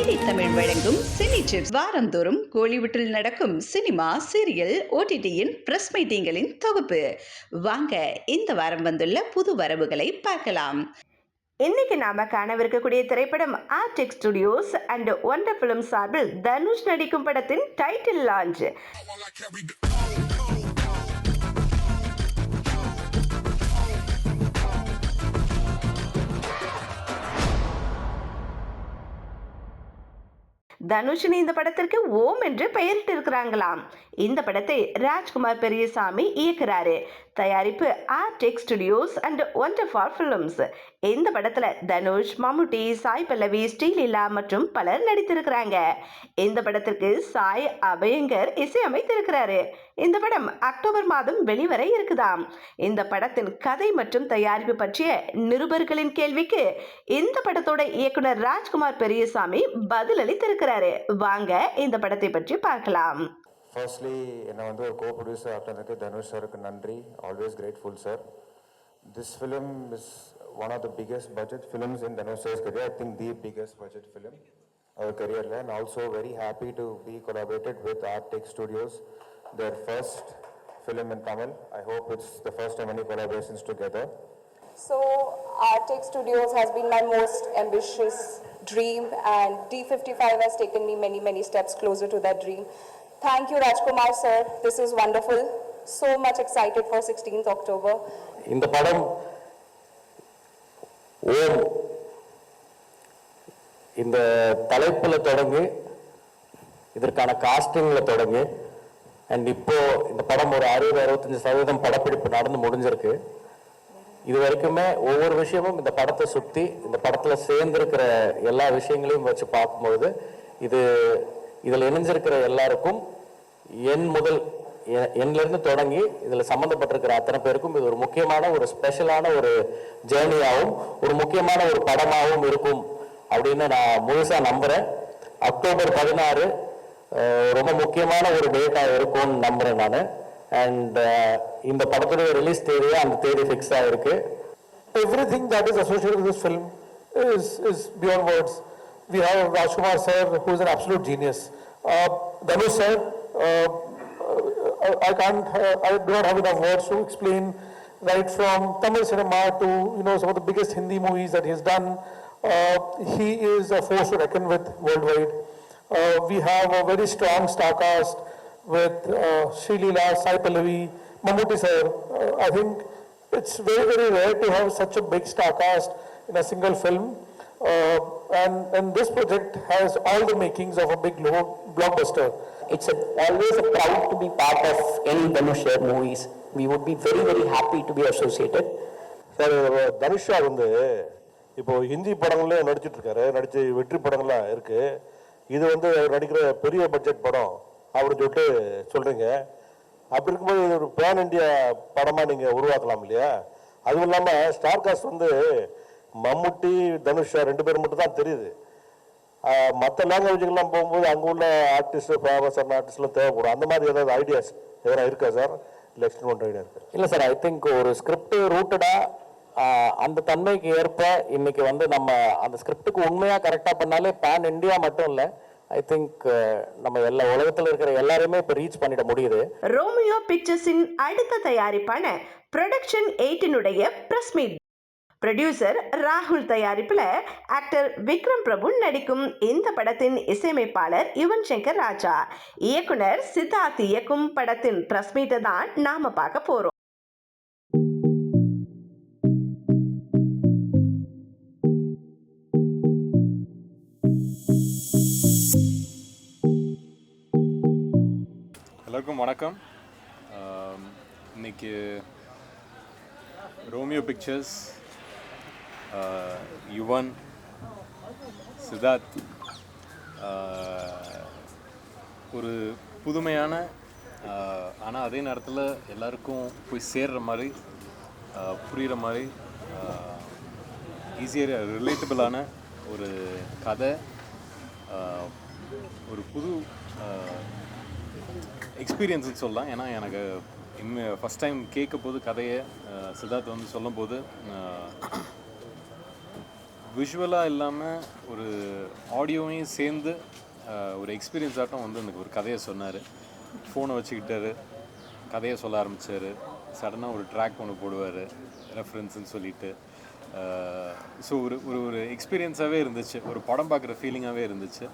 DD Tamil வழங்கும் cine chips. வாரந்தோறும் கோலிவுட்டில் நடக்கும் சினிமா, சீரியல், ஓடிடியின் பிரஸ் மீட்டிங்களின் தொகுப்பு. வாங்க இந்த வாரம் வந்துள்ள புது வரவுகளை பார்க்கலாம். இன்னைக்கு நாம காணவிருக்கக்கூடிய திரைப்படம் Artech studios and wonder film சார்பில் தனுஷ் நடிக்கும் படத்தின் டைட்டில் லான்ச். தனுஷின் இந்த படத்திற்கு ஓம் என்று பெயரிட்டு இருக்கிறாங்களாம். இந்த படத்தை ராஜ்குமார் பெரியசாமி இயக்குறாரு. தயாரிப்பு ஆர்டெக் ஸ்டுடியோஸ் அண்ட் ஒண்டர்ஃபார் பிலிம்ஸ். இந்த படத்துல தனுஷ், மம்முட்டி, சாய் பல்லவி, ஸ்ரீலீலா மற்றும் பலர் நடித்திருக்கிறாங்க. இந்த படத்திற்கு சாய் அபயங்கர் இசையமைத்திருக்கிறாரு. இந்த படம் அக்டோபர் மாதம் வெளிவர இருக்குதாம். இந்த படத்தின் கதை மற்றும் தயாரிப்பு பற்றிய நிருபர்களின் கேள்விக்கு இந்த படத்தோட இயக்குனர் ராஜ்குமார் பெரியசாமி பதில் அளித்திருக்கிறாரு. வாங்க இந்த படத்தை பற்றி பார்க்கலாம். Firstly, என்னை வந்து ஒரு co-producer ஆக்கினதுக்கு தனுஷ் சாருக்கு நன்றி. Always grateful, sir. This film is one of the biggest budget films in Dhanush sir's career. I think the biggest budget film our career. And also very happy to be collaborated with Artec Studios, their first film in Tamil. I hope it's the first time any collaborations together. So Artec Studios has been my most ambitious dream, and D55 has taken me many steps closer to that dream. Thank you, Rajkumar sir. This is wonderful. So much excited for 16th October. இந்த படம் ஓம் இந்த தலைப்புல தொடங்கி இதற்கான காஸ்டிங்ல தொடங்கி and இப்போ இந்த படம் ஒரு 60-65% படப்பிடிப்பு நடந்து முடிஞ்சிருக்கு. இது வரைக்குமே ஒவ்வொரு விஷயமும் இந்த படத்தை சுற்றி இந்த படத்துல சேர்ந்திருக்கிற எல்லா விஷயங்களையும் வச்சு பார்க்கும்போது இதில் இணைஞ்சிருக்கிற எல்லாருக்கும் எண்ணிலிருந்து தொடங்கி இதில் சம்மந்தப்பட்டிருக்கிற அத்தனை பேருக்கும் இது ஒரு முக்கியமான ஒரு ஸ்பெஷலான ஒரு ஜேர்னியாகவும் ஒரு முக்கியமான ஒரு படமாகவும் இருக்கும் அப்படின்னு நான் முழுசாக நம்புகிறேன். அக்டோபர் 16 ரொம்ப முக்கியமான ஒரு டேட்டாக இருக்கும்னு நம்புகிறேன் நான். அண்ட் இந்த படத்துடைய ரிலீஸ் தேதியே அந்த தேதி ஃபிக்ஸ் ஆகிருக்கு. Everything that is associated with this film is beyond words. We have Rajkumar sir, who is an absolute genius. Dhanush sir, I do not have enough words to explain. Right from Tamil cinema to some of the biggest Hindi movies that he has done, he is a force to reckon with worldwide. We have a very strong star cast with Shree-Leela, Sai Pallavi, Mammootty sir. I think it's very rare to have such a big star cast in a single film. And this project has all the makings of a big blockbuster. It's always a proud to be part of any Dhanush movies. We would be very happy to be associated. Sir, Dhanusha வந்து இப்போ ஹிந்தி படங்களே நடிச்சிட்டு இருக்காரு, நடிச்சு வெற்றி படங்கள்லாம் இருக்கு. இது வந்து அவர் நடிக்கிற பெரிய பட்ஜெட் படம் அப்படின்னு சொல்லிட்டு சொல்றீங்க. அப்படி இருக்கும்போது இது ஒரு பேன் இண்டியா படமா நீங்க உருவாக்கலாம் இல்லையா? அதுவும் இல்லாம ஸ்டார் காஸ்ட் வந்து மம்முட்டி, தனுஷா 2 பேர் மட்டும் தான் தெரியுது. மற்ற லாங்குவேஜுக்கெல்லாம் போகும்போது அங்கே உள்ள ஆர்டிஸ்ட், ஃபேமஸ் ஆர்டிஸ்ட்லாம் தேவைப்படும். அந்த மாதிரி ஏதாவது ஐடியாஸ் எதனா இருக்கா சார்? இல்லை எக்ஸ்டெண்ட் பண்ணுற ஐடியா இருக்கு? இல்லை சார், ஐ திங்க் ஒரு ஸ்கிரிப்ட் ரூட்டடாக அந்த தன்மைக்கு ஏற்ப இன்னைக்கு வந்து நம்ம அந்த ஸ்கிரிப்டுக்கு உண்மையாக கரெக்டாக பண்ணாலே பேன் இண்டியா மட்டும் இல்லை, ஐ திங்க் நம்ம எல்லா உலகத்தில் இருக்கிற எல்லாருமே இப்போ ரீச் பண்ணிட முடியுது. ரோமியோ பிக்சர்ஸின் அடுத்த தயாரிப்பான ப்ரொடக்ஷன் 8 பிரஸ் மீட். ப்ரொடியூசர் ராகுல் தயாரிப்புல ஆக்டர் விக்ரம் பிரபு நடிக்கும் இந்த படத்தின் இசையமைப்பாளர் யுவன் சங்கர் ராஜா, இயக்குனர் சித்தார்த் இயக்கும் படத்தின் பிரஸ் மீட்டை தான் நாம பார்க்க போறோம். எல்லாருக்கும் வணக்கம். இன்னைக்கு ரோமியோ பிக்சர்ஸ், யுவன், சித்தார்த் ஒரு புதுமையான ஆனால் அதே நேரத்தில் எல்லாருக்கும் போய் சேர்ற மாதிரி, புரிகிற மாதிரி, ஈஸியாக ரிலேட்டபிளான ஒரு கதை, ஒரு புது எக்ஸ்பீரியன்ஸ்னு சொல்லலாம். ஏன்னா எனக்கு ஃபஸ்ட் டைம் கேட்க போது கதையை சித்தார்த் வந்து சொல்லும் போது விஷுவலாக இல்லாமல் ஒரு ஆடியோவையும் சேர்ந்து ஒரு எக்ஸ்பீரியன்ஸ் ஆட்டம் வந்து எனக்கு ஒரு கதையை சொன்னார். ஃபோனை வச்சுக்கிட்டாரு, கதையை சொல்ல ஆரம்பித்தார். சடனாக ஒரு ட்ராக் ஒன்று போடுவார் ரெஃபரன்ஸ்ன்னு சொல்லிட்டு. ஸோ ஒரு ஒரு ஒரு எக்ஸ்பீரியன்ஸாகவே இருந்துச்சு, ஒரு படம் பார்க்குற ஃபீலிங்காகவே இருந்துச்சு.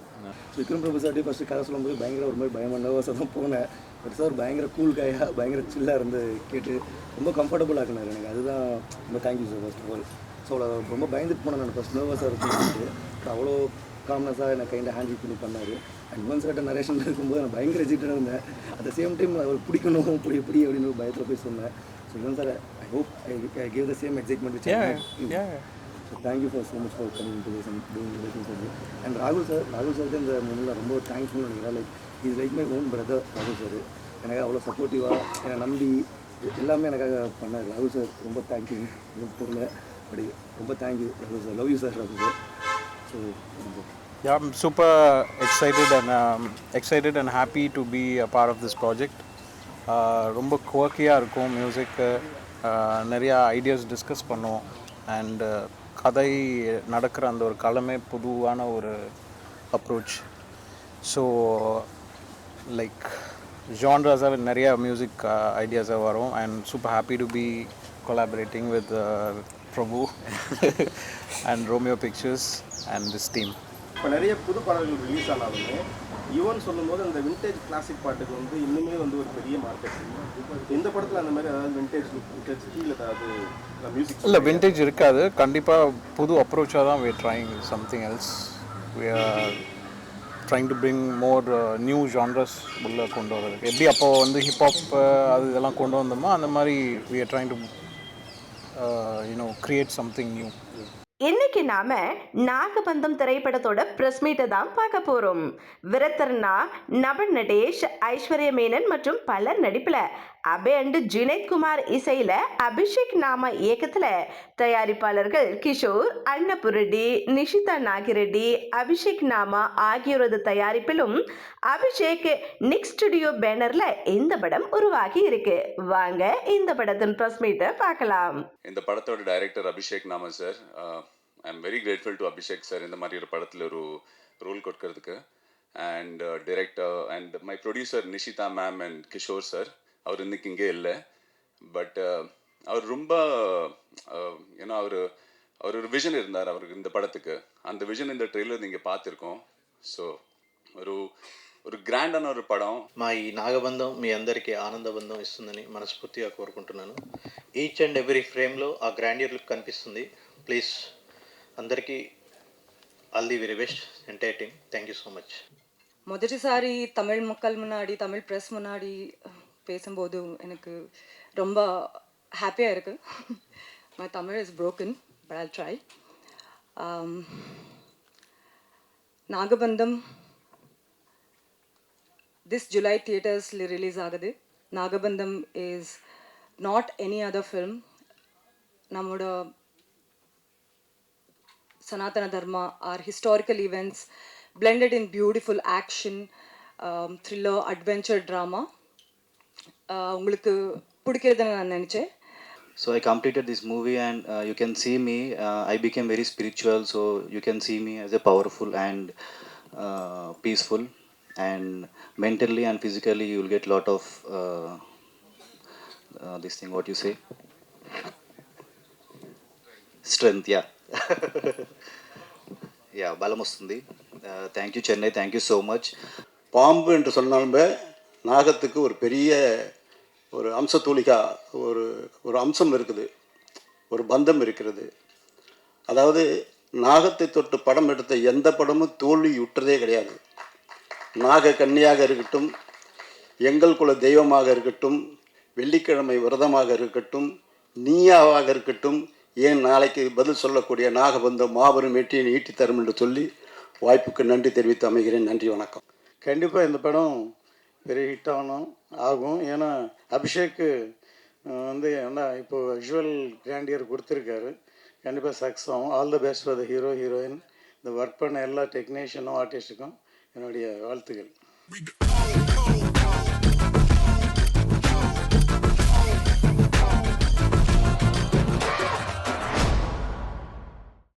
விக்ரம் பிரபு சார்ட்டே ஃபஸ்ட்டு கதை சொல்லும்போது பயங்கர ஒரு மாதிரி பயமாக நர்வஸாக தான் போனேன். பட் சார் பயங்கர கூல் கையாக பயங்கர சில்லாக இருந்து கேட்டு ரொம்ப கம்ஃபர்டபுள் ஆக்கினார் எனக்கு. அதுதான் ரொம்ப thank you sir first of all. So ரொம்ப பயந்துட்டு போனேன் நான் ஃபஸ்ட் நர்வஸாக இருக்குன்னு. அவ்வளோ காம்னஸாக என்னை கைண்டாக ஹேண்டில் பண்ணி பண்ணார். அண்ட் யுவன் சார்ட்ட நரேஷன் இருக்கும்போது நான் பயங்கர எஜிட்டாக இருந்தேன். அட் த சேம் டைம் அவர் பிடிக்கணும் இப்படி அப்படின்னு ஒரு பயத்தில் போய் சொன்னேன். So Yuvan sir I hope I gave the same excitement which I had. Yeah. So thank you so much for coming to this and doing everything for me. And Rahul sir இந்த மூவியில் ரொம்ப தேங்க்ஃபுல் நினைக்கிறேன். Like is like my own brother ராகுல் sir. எனக்கு அவ்வளோ சப்போர்ட்டிவாக என்னை நம்பி எல்லாமே எனக்காக பண்ணார் ராகுல் சார். ரொம்ப தேங்க்யூ. பொருள் பட் ரொம்ப தேங்க்யூ ராகுல் சார். லவ் யூ சார் ராகுல் sir. So Yeah, I'm super excited and happy to be a part of this project. ரொம்ப குவர்க்கியாக இருக்கும் மியூசிக்கு, நிறையா ஐடியாஸ் டிஸ்கஸ் பண்ணுவோம். அண்ட் கதை நடக்கிற அந்த ஒரு களமே புதுவான ஒரு அப்ரோச். ஸோ லைக் ஜான்ராஸாக நிறையா மியூசிக் ஐடியாஸாக வரும். And super happy to be collaborating with Prabhu and Romeo pictures and this team. இப்போ நிறைய புது பாடல்கள் ரிலீஸ் ஆனாலுமே ஈவன் சொல்லும்போது அந்த விண்டேஜ் கிளாசிக் பாட்டுக்கு வந்து இன்னுமே வந்து ஒரு பெரிய மார்க்கெட். இந்த படத்தில் அந்த மாதிரி அதாவது விண்டேஜ் ஃபீல் ஏதாவது மியூசிக் இல்லை விண்டேஜ் இருக்காது. கண்டிப்பாக புது அப்ரோச்சாக தான் we are trying something else. We are trying to bring more new genres உள்ள கொண்டு வரதுக்கு. எப்படி அப்போ வந்து ஹிப்ஹாப் அது இதெல்லாம் கொண்டு வந்தோமோ அந்த மாதிரி we are trying to create something new. இன்னைக்கு நாம நாகபந்தம் திரைப்படத்தோட பிரஸ் மீட்டை தான் பார்க்க போறோம். விரத்தர்னா, நபன் நடேஷ், ஐஸ்வர்யா மேனன் மற்றும் பலர் நடிப்புல அபய் அண்ட் ஜுனைத் குமார் இசையில அபிஷேக் நாம இயக்கத்துல தயாரிப்பாளர்கள் கிஷோர், அன்னபுரெட்டி, நிஷிதா நாகிரெட்டி, அபிஷேக் நாமா ஆகியோரது தயாரிப்பிலும் அபிஷேக் நிக் ஸ்டுடியோ பேனர்ல இந்த படம் உருவாகி இருக்கு. வாங்க இந்த படத்தின் பிரஸ் மீட்டை பார்க்கலாம். இந்த படத்தோட டைரக்டர் அபிஷேக் நாம sir. I am very grateful to Abhishek sir இந்த மாதிரி ஒரு படத்தில் ஒரு ரோல் கொடுக்கறதுக்கு. And director and my producer Nishita ma'am and Kishore sir. அவர் இன்னைக்கு இங்கே இல்லை. பட் அவர் ரொம்ப ஏன்னா அவர் ஒரு விஷன் இருந்தார் அவருக்கு இந்த படத்துக்கு. அந்த விஷன் இந்த ட்ரெய்லர் நீங்கள் பார்த்துருக்கோம். ஸோ ஒரு గ్రాండ్ ஒரு పడం. మా ఈ నాగబంధం మీ అందరికీ ఆనందబంధం ఇస్తుందని మనస్ఫూర్తిగా కోరుకుంటున్నాను. ఈచ్ అండ్ ఎవ్రీ ఫ్రేమ్లో ఆ గ్రాండియర్ లుక్ కనిపిస్తుంది. ప్లీజ్ అందరికీ all the very best entire team. Thank you so much. మొదటిసారి తమిళ్ மக்கள் முன்னாடி தமிழ் ப்ரெஸ் முன்னாடி பேசும்போது எனக்கு ரொம்ப ஹாப்பியாக இருக்குது. My Tamil is broken but I'll try. நாகபந்தம் this July theaters release ஆகுது. நாகபந்தம் is not any other film. நம்மோட Sanatana Dharma, our historical events blended in beautiful action, thriller, adventure, drama. உங்களுக்கு பிடிக்கிறதுன்னு நான் நினச்சேன். So I completed this movie and you can see me, I became very spiritual, so you can see me as a powerful and peaceful, and mentally and physically you will get lot of this thing, what you say, strength, yeah. Yeah, balam vastundi. Thank you Chennai, thank you so much. பாம்பு என்று சொன்னாலுமே நாகத்துக்கு ஒரு பெரிய ஒரு அம்சத்தூளிகா ஒரு அம்சம் இருக்குது, ஒரு பந்தம் இருக்கிறது. அதாவது நாகத்தை தொட்டு படம் எடுத்த எந்த படமும் தோல்வி உற்றதே கிடையாது. நாக கன்னியாக இருக்கட்டும், எங்கள் குல தெய்வமாக இருக்கட்டும், வெள்ளிக்கிழமை விரதமாக இருக்கட்டும், நீயாவாக இருக்கட்டும், ஏன் நாளைக்கு பதில் சொல்லக்கூடிய நாகபந்தம் மாபெரும் வெற்றியை ஈட்டி தரும் என்று சொல்லி வாய்ப்புக்கு நன்றி தெரிவித்து அமைகிறேன். நன்றி, வணக்கம். கண்டிப்பாக இந்த படம் பெரிய ஹிட் ஆகும். ஏன்னா அபிஷேக்கு வந்து என்ன இப்போ விஷுவல் கிராண்டியர் கொடுத்துருக்காரு. கண்டிப்பாக சக்ஸஸ் ஆகும். All the best for the hero heroine. இந்த ஒர்க் பண்ண எல்லா டெக்னீஷியனும் ஆர்டிஸ்ட்டுக்கும் என்னுடைய வாழ்த்துக்கள்.